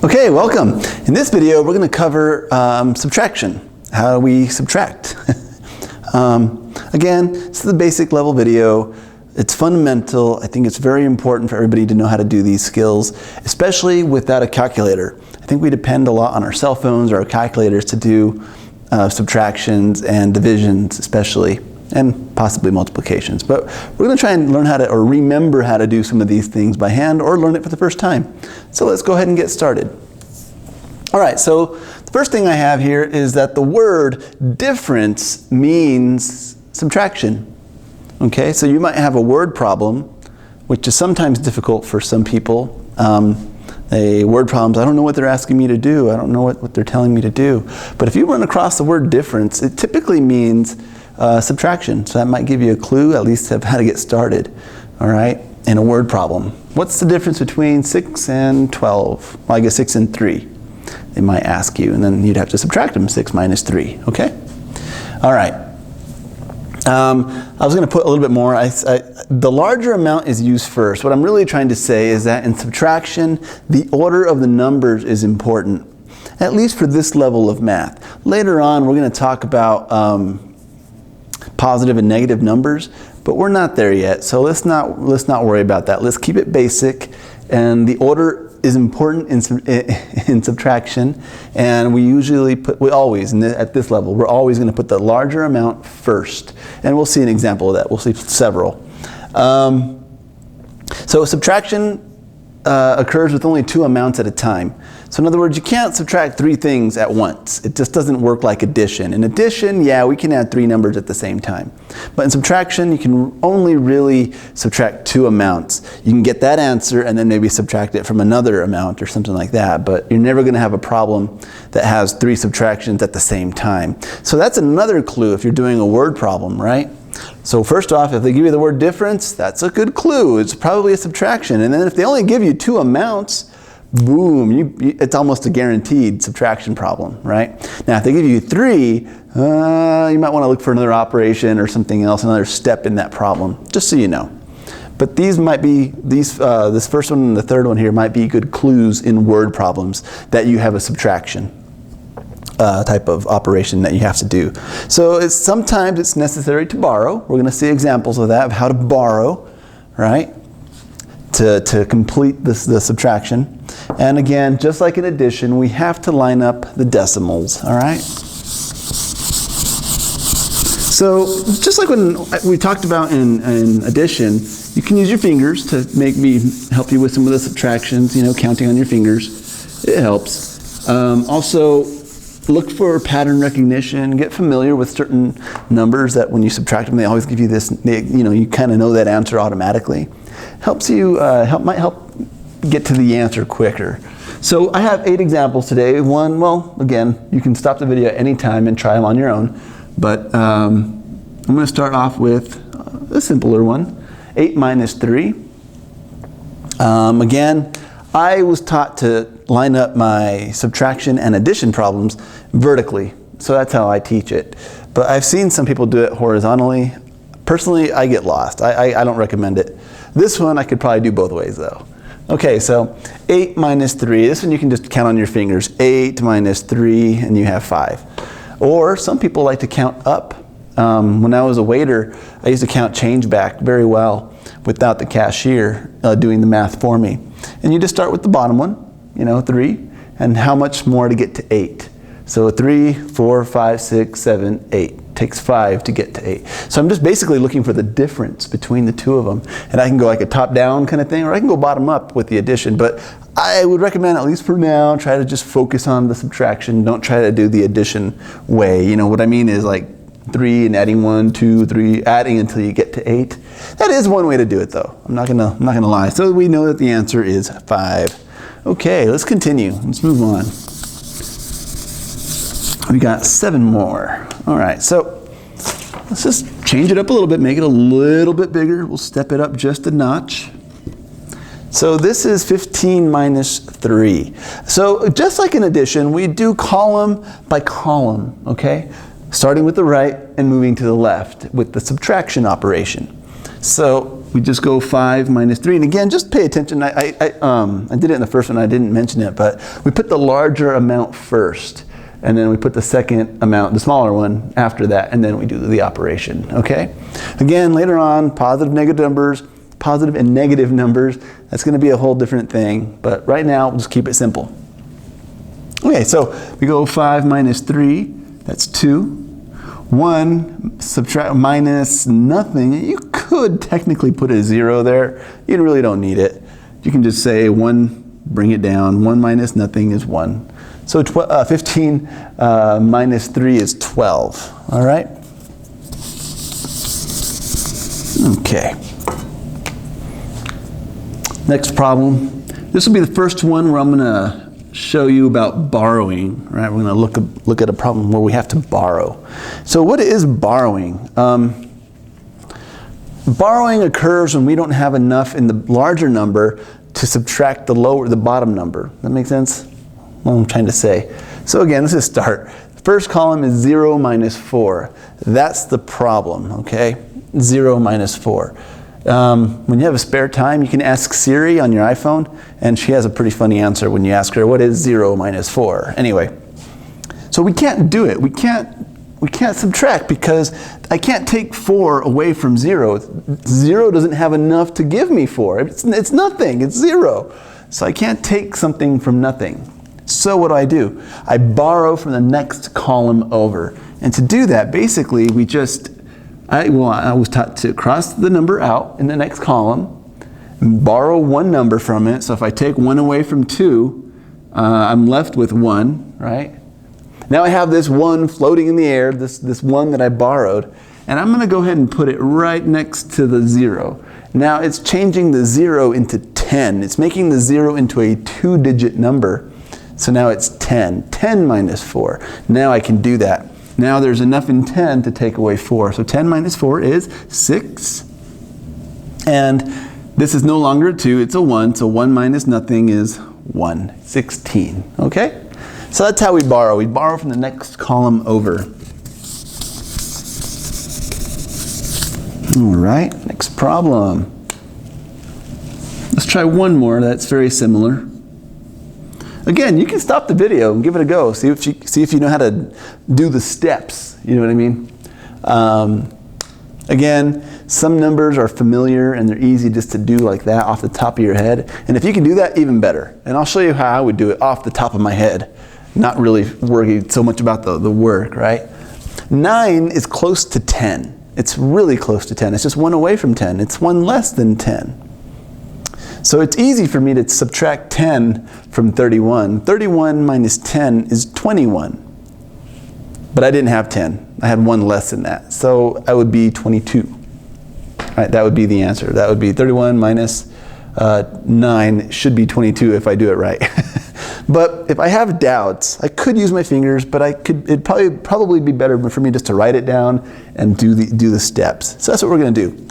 Okay, welcome. In this video, we're going to cover subtraction. How do we subtract? Again, this is a basic level video. It's fundamental. I think it's very important for everybody to know how to do these skills, especially without a calculator. I think we depend a lot on our cell phones or our calculators to do subtractions and divisions especially, and possibly multiplications. But we're going to try and learn how to, or remember how to do some of these things by hand, or learn it for the first time. So let's go ahead and get started. All right, so the first thing I have here is that the word difference means subtraction. Okay, so you might have a word problem, which is sometimes difficult for some people. Word problems, I don't know what they're asking me to do. I don't know what they're telling me to do. But if you run across the word difference, it typically means subtraction. So that might give you a clue, at least of how to get started, all right, in a word problem. What's the difference between 6 and 12? Well, I guess 6 and 3, they might ask you, and then you'd have to subtract them, 6 minus 3, okay? All right. I was going to put a little bit more. The larger amount is used first. What I'm really trying to say is that in subtraction, the order of the numbers is important, at least for this level of math. Later on, we're going to talk about positive and negative numbers, but we're not there yet, so let's not worry about that. Let's keep it basic, and the order is important in subtraction, and at this level, we're always going to put the larger amount first, and we'll see an example of that. We'll see several. So subtraction occurs with only two amounts at a time. So in other words, you can't subtract three things at once. It just doesn't work like addition. In addition, yeah, we can add three numbers at the same time. But in subtraction, you can only really subtract two amounts. You can get that answer and then maybe subtract it from another amount or something like that, but you're never going to have a problem that has three subtractions at the same time. So that's another clue if you're doing a word problem, right? So first off, if they give you the word difference, that's a good clue. It's probably a subtraction. And then if they only give you two amounts, boom, it's almost a guaranteed subtraction problem, right? Now, if they give you three, you might want to look for another operation or something else, another step in that problem, just so you know. But these might be, this first one and the third one here might be good clues in word problems that you have a subtraction type of operation that you have to do. So sometimes it's necessary to borrow. We're going to see examples of that, of how to borrow, right? To complete the subtraction. And again, just like in addition, we have to line up the decimals, all right? So just like when we talked about in addition, you can use your fingers to help you with some of the subtractions, you know, counting on your fingers. It helps. Also, look for pattern recognition. Get familiar with certain numbers that when you subtract them, they always give you this, you kind of know that answer automatically. Helps you, might help get to the answer quicker. So I have 8 examples today. One, well, again, you can stop the video at any time and try them on your own. But I'm going to start off with a simpler one, 8 minus 3. Again, I was taught to line up my subtraction and addition problems vertically. So that's how I teach it. But I've seen some people do it horizontally. Personally, I get lost. I don't recommend it. This one I could probably do both ways though. Okay, so 8 minus 3. This one you can just count on your fingers. 8 minus 3, and you have 5. Or some people like to count up. When I was a waiter, I used to count change back very well without the cashier doing the math for me. And you just start with the bottom one, 3, and how much more to get to 8. So 3, 4, 5, 6, 7, 8. Takes 5 to get to 8. So I'm just basically looking for the difference between the two of them. And I can go like a top-down kind of thing, or I can go bottom-up with the addition. But I would recommend, at least for now, try to just focus on the subtraction. Don't try to do the addition way. What I mean is like 3 and adding 1, 2, 3, adding until you get to 8. That is one way to do it, though. I'm not gonna lie. So we know that the answer is 5. Okay, let's continue. Let's move on. We got 7 more. All right, so let's just change it up a little bit, make it a little bit bigger. We'll step it up just a notch. So this is 15 minus 3. So just like in addition, we do column by column, okay? Starting with the right and moving to the left with the subtraction operation. So we just go 5 minus 3. And again, just pay attention. I did it in the first one. I didn't mention it, but we put the larger amount first. And then we put the second amount, the smaller one, after that. And then we do the operation, okay? Again, later on, positive and negative numbers. That's going to be a whole different thing. But right now, we'll just keep it simple. Okay, so we go 5 minus 3. That's 2. 1 subtract minus nothing. You could technically put a 0 there. You really don't need it. You can just say 1, bring it down. 1 minus nothing is 1. So 15 minus 3 is 12. All right? Okay. Next problem. This will be the first one where I'm going to show you about borrowing. Right? We're going to look at a problem where we have to borrow. So what is borrowing? Borrowing occurs when we don't have enough in the larger number to subtract the bottom number. That make sense? What I'm trying to say. So again, let's just start. The first column is 0 minus 4. That's the problem, okay? 0 minus 4. When you have a spare time, you can ask Siri on your iPhone, and she has a pretty funny answer when you ask her, what is 0 minus 4? Anyway, so we can't do it. We can't subtract because I can't take 4 away from 0. 0 doesn't have enough to give me 4. It's nothing. It's 0. So I can't take something from nothing. So what do? I borrow from the next column over. And to do that, basically, I was taught to cross the number out in the next column, and borrow one number from it. So if I take 1 away from 2, I'm left with 1, right? Now I have this 1 floating in the air, this 1 that I borrowed, and I'm going to go ahead and put it right next to the 0. Now it's changing the 0 into 10. It's making the 0 into a 2-digit number. So now it's 10. 10 minus 4. Now I can do that. Now there's enough in 10 to take away 4. So 10 minus 4 is 6. And this is no longer a 2, it's a 1. So 1 minus nothing is 1. 16. Okay? So that's how we borrow. We borrow from the next column over. All right, next problem. Let's try one more that's very similar. Again, you can stop the video and give it a go. See if you know how to do the steps. You know what I mean? Again, some numbers are familiar and they're easy just to do like that off the top of your head. And if you can do that, even better. And I'll show you how I would do it off the top of my head. Not really worrying so much about the work, right? 9 is close to 10. It's really close to 10. It's just 1 away from 10. It's 1 less than 10. So it's easy for me to subtract 10 from 31. 31 minus 10 is 21. But I didn't have 10. I had 1 less than that. So I would be 22. Right, that would be the answer. That would be 31 minus 9 should be 22 if I do it right. But if I have doubts, I could use my fingers, but it'd probably be better for me just to write it down and do the steps. So that's what we're going to do.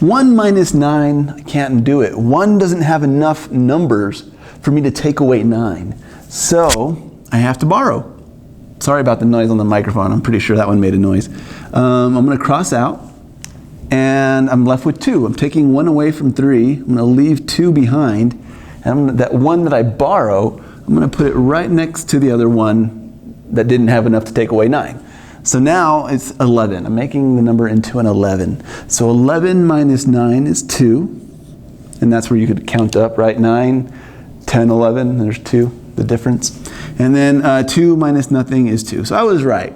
1 minus 9, I can't do it. 1 doesn't have enough numbers for me to take away 9. So I have to borrow. Sorry about the noise on the microphone. I'm pretty sure that one made a noise. I'm going to cross out, and I'm left with 2. I'm taking 1 away from 3. I'm going to leave 2 behind. And that 1 that I borrow, I'm going to put it right next to the other one that didn't have enough to take away 9. So now it's 11. I'm making the number into an 11. So 11 minus 9 is 2. And that's where you could count up, right? 9, 10, 11, there's 2, the difference. And then 2 minus nothing is 2. So I was right.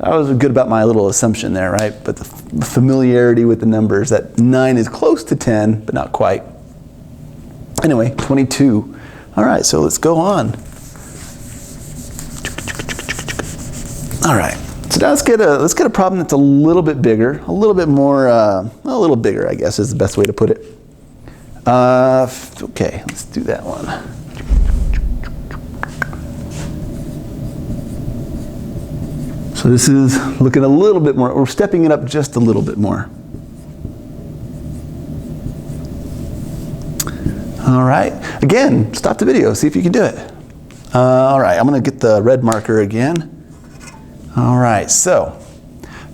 I was good about my little assumption there, right? But the familiarity with the numbers, that 9 is close to 10, but not quite. Anyway, 22. All right, so let's go on. All right, so now let's get a problem that's a little bit bigger, a little bit more, a little bigger, I guess is the best way to put it. Okay, let's do that one. So this is looking a little bit more, we're stepping it up just a little bit more. All right, again, stop the video, see if you can do it. All right, I'm gonna get the red marker again. All right, so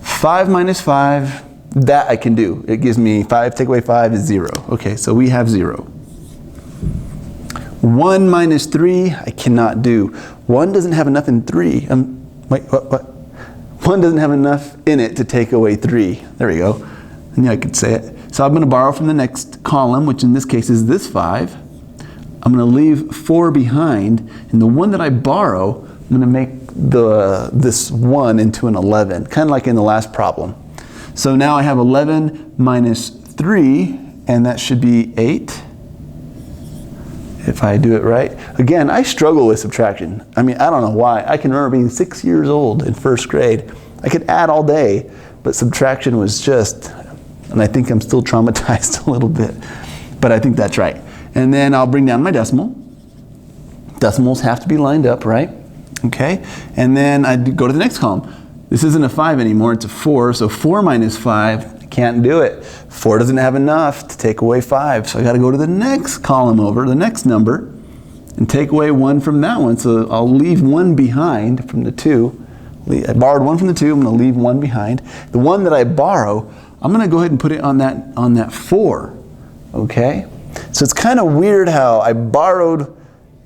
5 minus 5, That I can do. It gives me 5, take away 5 is 0. Okay, so we have 0. 1 minus 3, I cannot do. 1 doesn't have enough in 3. Wait, what? 1 doesn't have enough in it to take away 3. There we go. And yeah, I could say it. So I'm going to borrow from the next column, which in this case is this 5. I'm going to leave 4 behind, and the one that I borrow, I'm going to make this 1 into an 11, kind of like in the last problem. So now I have 11 minus 3, and that should be 8, if I do it right. Again, I struggle with subtraction. I mean, I don't know why. I can remember being 6 years old in first grade. I could add all day, but subtraction was just, and I think I'm still traumatized a little bit, but I think that's right. And then I'll bring down my decimal. Decimals have to be lined up, right? Okay, and then I go to the next column. This isn't a 5 anymore, it's a 4, so 4 minus 5, I can't do it. 4 doesn't have enough to take away 5, so I gotta go to the next column over, the next number, and take away 1 from that one. So I'll leave 1 behind from the 2. I borrowed 1 from the 2, I'm gonna leave 1 behind. The one that I borrow, I'm gonna go ahead and put it on that 4, okay? So it's kind of weird how I borrowed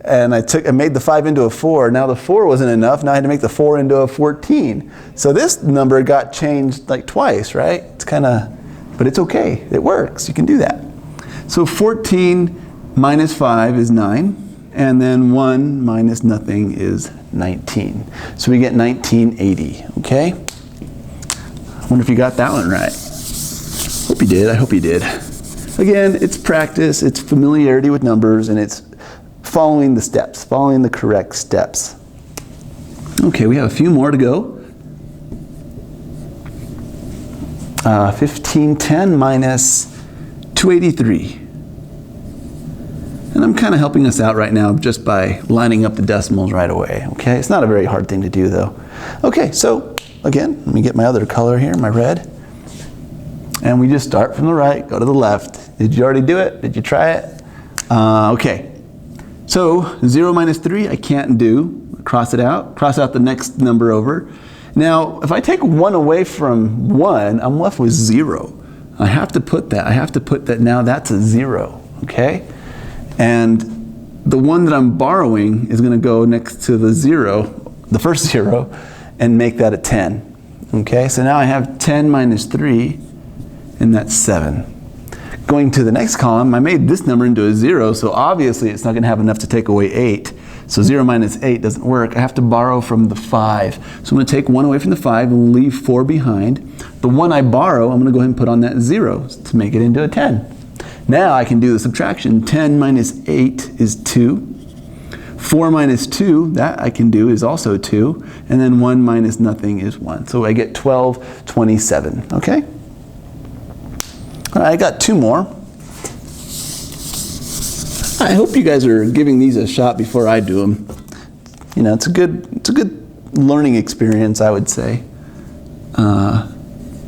and I made the 5 into a 4. Now the 4 wasn't enough. Now I had to make the 4 into a 14. So this number got changed like twice, right? It's kind of, but it's okay. It works. You can do that. So 14 minus 5 is 9. And then 1 minus nothing is 19. So we get 1980, okay? I wonder if you got that one right. Hope you did. I hope you did. Again, it's practice, it's familiarity with numbers, and it's following the steps, following the correct steps. Okay, we have a few more to go. 1510 minus 283. And I'm kind of helping us out right now just by lining up the decimals right away, okay? It's not a very hard thing to do though. Okay, so again, let me get my other color here, my red. And we just start from the right, go to the left. Did you already do it? Did you try it? Okay. So 0 minus 3, I can't do. Cross it out. Cross out the next number over. Now, if I take 1 away from 1, I'm left with 0. I have to put that. Now that's a 0. Okay? And the one that I'm borrowing is going to go next to the 0, the first 0, and make that a 10. Okay? So now I have 10 minus 3. And that's 7. Going to the next column, I made this number into a 0, so obviously it's not going to have enough to take away 8. So 0 minus 8 doesn't work. I have to borrow from the 5. So I'm going to take 1 away from the 5 and leave 4 behind. The one I borrow, I'm going to go ahead and put on that 0 to make it into a 10. Now I can do the subtraction. 10 minus 8 is 2. 4 minus 2, that I can do, is also 2. And then 1 minus nothing is 1. So I get 1227. Okay? All right, I got 2 more. I hope you guys are giving these a shot before I do them. You know, it's a good learning experience, I would say. All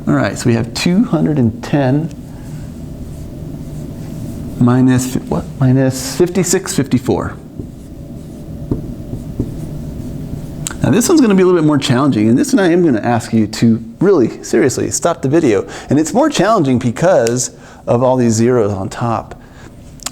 right, so we have 210 minus what? Minus 5654. Now this one's going to be a little bit more challenging, and this one I am going to ask you to really, seriously, stop the video. And it's more challenging because of all these zeros on top.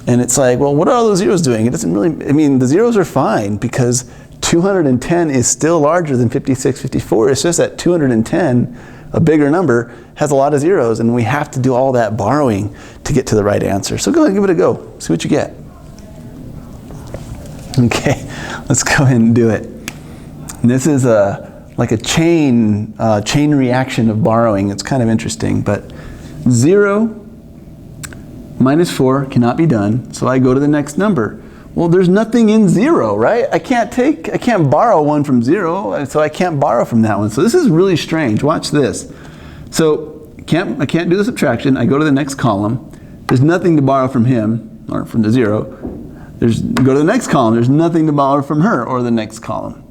And it's like, well, what are all those zeros doing? It doesn't really, I mean, the zeros are fine because 210 is still larger than 5654. It's just that 210, a bigger number, has a lot of zeros, and we have to do all that borrowing to get to the right answer. So go ahead and give it a go. See what you get. Okay, let's go ahead and do it. And this is like a chain reaction of borrowing. It's kind of interesting, but 0 minus 4 cannot be done, so I go to the next number. Well, there's nothing in 0, right? I can't borrow 1 from 0, so I can't borrow from that one. So this is really strange. Watch this. So I can't do the subtraction. I go to the next column. There's nothing to borrow from him, or from the 0. Go to the next column. There's nothing to borrow from her, or the next column.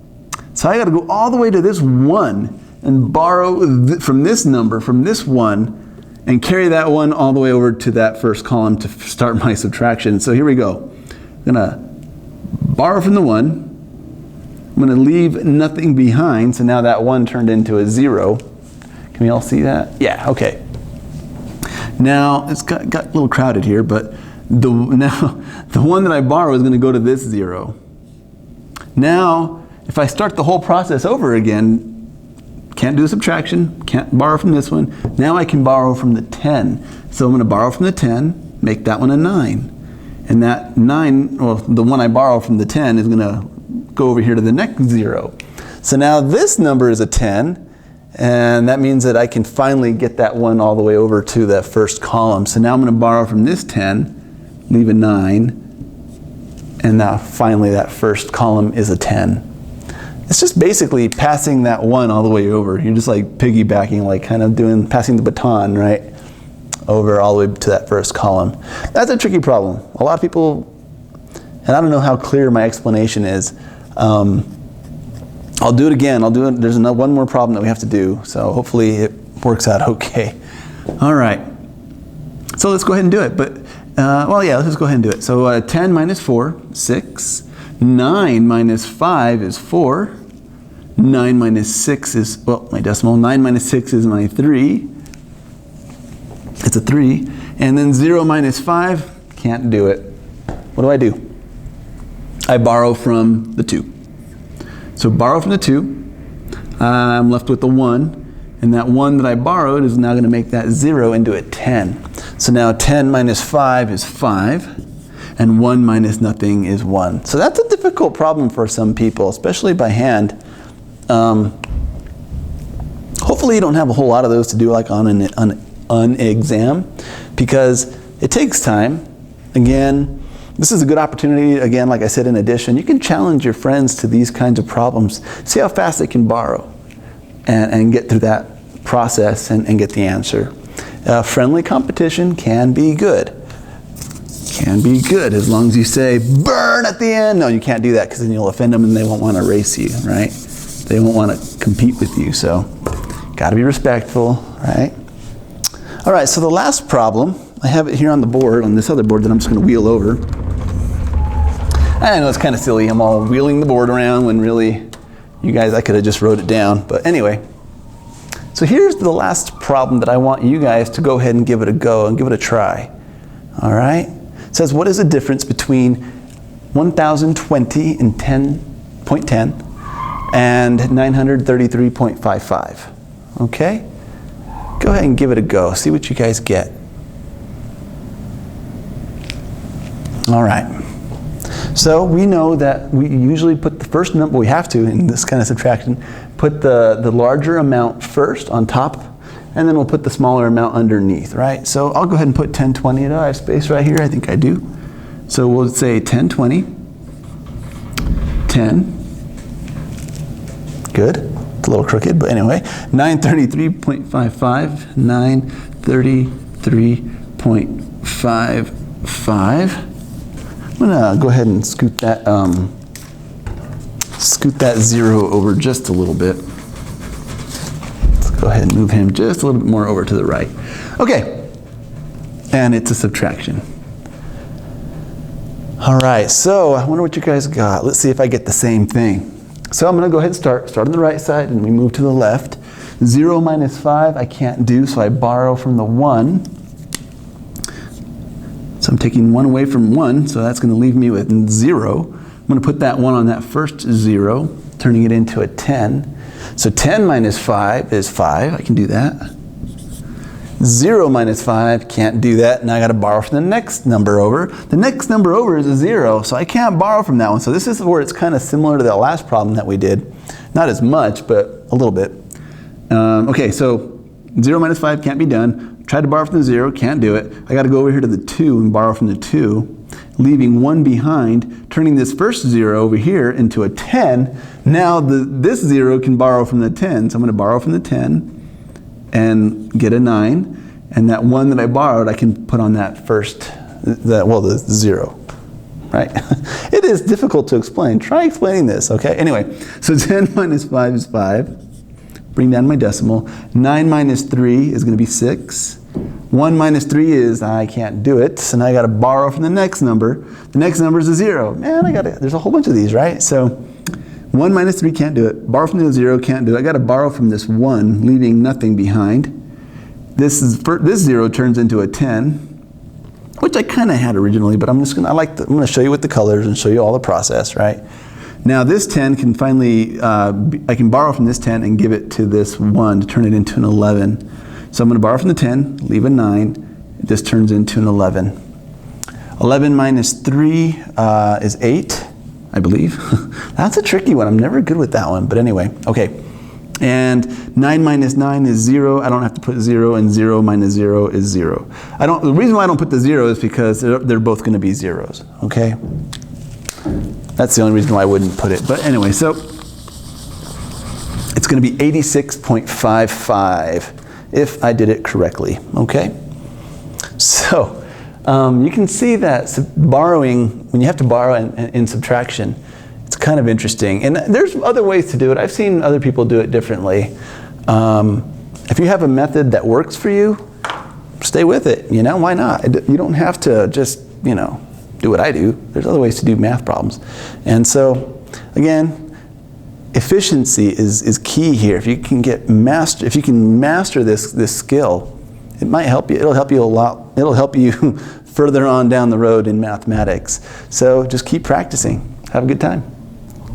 So I got to go all the way to this 1 and borrow from this number, from this 1, and carry that 1 all the way over to that first column to start my subtraction. So here we go. I'm going to borrow from the 1. I'm going to leave nothing behind. So now that 1 turned into a 0. Can we all see that? Yeah, okay. Now, it's got a little crowded here, but now the one that I borrow is going to go to this 0. Now, if I start the whole process over again, can't do a subtraction, can't borrow from this one. Now I can borrow from the 10. So I'm going to borrow from the 10, make that one a 9. And that 9, well, the one I borrow from the 10 is going to go over here to the next 0. So now this number is a 10, and that means that I can finally get that one all the way over to that first column. So now I'm going to borrow from this 10, leave a 9, and now finally that first column is a 10. It's just basically passing that one all the way over. You're just like piggybacking, like kind of passing the baton, right? Over all the way to that first column. That's a tricky problem. A lot of people, and I don't know how clear my explanation is. I'll do it again. There's one more problem that we have to do. So hopefully it works out okay. All right. So let's go ahead and do it. But, well, yeah, let's just go ahead and do it. So 10 minus 4, 6. 9 minus 5 is 4. 9 minus 6 is, well, my decimal. 9 minus 6 is my 3. It's a 3. And then 0 minus 5, can't do it. What do? I borrow from the 2. So borrow from the 2. I'm left with the 1. And that 1 that I borrowed is now going to make that 0 into a 10. So now 10 minus 5 is 5. And 1 minus nothing is 1. So that's a difficult problem for some people, especially by hand. Hopefully you don't have a whole lot of those to do like on an exam, because it takes time. Again, this is a good opportunity, again, like I said, in addition, you can challenge your friends to these kinds of problems. See how fast they can borrow and get through that process and get the answer. Friendly competition can be good. Can be good as long as you say burn at the end. No, you can't do that because then you'll offend them and they won't want to race you, right? They won't want to compete with you. So got to be respectful, right? All right, so the last problem, I have it here on the board, on this other board that I'm just going to wheel over. I know it's kind of silly. I'm all wheeling the board around when really, you guys, I could have just wrote it down. But anyway, so here's the last problem that I want you guys to go ahead and give it a go and give it a try. All right? It says, what is the difference between 1020 and 10.10 and 933.55? Okay? Go ahead and give it a go. See what you guys get. All right. So we know that we usually put the first number, we have to in this kind of subtraction, put the larger amount first on top, and then we'll put the smaller amount underneath, right? So I'll go ahead and put 1020. I have space right here. I think I do. So we'll say 1020, 10. Good. It's a little crooked, but anyway. 933.55, 933.55. I'm gonna go ahead and scoot that 0 over just a little bit. Go ahead and move him just a little bit more over to the right. Okay, and it's a subtraction. All right, so I wonder what you guys got. Let's see if I get the same thing. So I'm going to go ahead and start on the right side, and we move to the left. 0 minus 5 I can't do, so I borrow from the 1. So I'm taking 1 away from 1, so that's going to leave me with 0. I'm going to put that 1 on that first 0, turning it into a 10. So 10 minus 5 is 5. I can do that. 0 minus 5, can't do that. Now I got to borrow from the next number over. The next number over is a 0, so I can't borrow from that one. So this is where it's kind of similar to that last problem that we did. Not as much, but a little bit. Okay, so 0 minus 5 can't be done. Tried to borrow from the 0, can't do it. I got to go over here to the 2 and borrow from the 2, leaving 1 behind, turning this first 0 over here into a 10. Now this 0 can borrow from the 10, so I'm going to borrow from the 10 and get a 9. And that 1 that I borrowed, I can put on that first, the 0. Right? It is difficult to explain. Try explaining this, okay? Anyway, so 10 minus 5 is 5. Bring down my decimal. 9 minus 3 is going to be 6. 1 minus 3 is, I can't do it, so now I got to borrow from the next number. The next number is a 0. Man, there's a whole bunch of these, right? So 1 minus 3 can't do it. Borrow from the 0, can't do it. I got to borrow from this 1, leaving nothing behind. this 0 turns into a 10, which I kind of had originally, but I'm going to show you with the colors and show you all the process, right? Now this 10 can finally, I can borrow from this 10 and give it to this 1 to turn it into an 11. So I'm going to borrow from the 10, leave a 9, this turns into an 11. 11 minus 3 is 8, I believe. That's a tricky one. I'm never good with that one, but anyway, okay. And 9 minus 9 is 0. I don't have to put 0, and 0 minus 0 is 0. The reason why I don't put the 0 is because they're both going to be zeros, okay? That's the only reason why I wouldn't put it. But anyway, so it's going to be 86.55 if I did it correctly, okay? So you can see that borrowing, when you have to borrow in subtraction, it's kind of interesting. And there's other ways to do it. I've seen other people do it differently. If you have a method that works for you, stay with it. You know, why not? You don't have to just, you know, do what I do. There's other ways to do math problems. And so, again, efficiency is key here. If you can master this skill, it might help you. It'll help you a lot. It'll help you further on down the road in mathematics. So just keep practicing. Have a good time.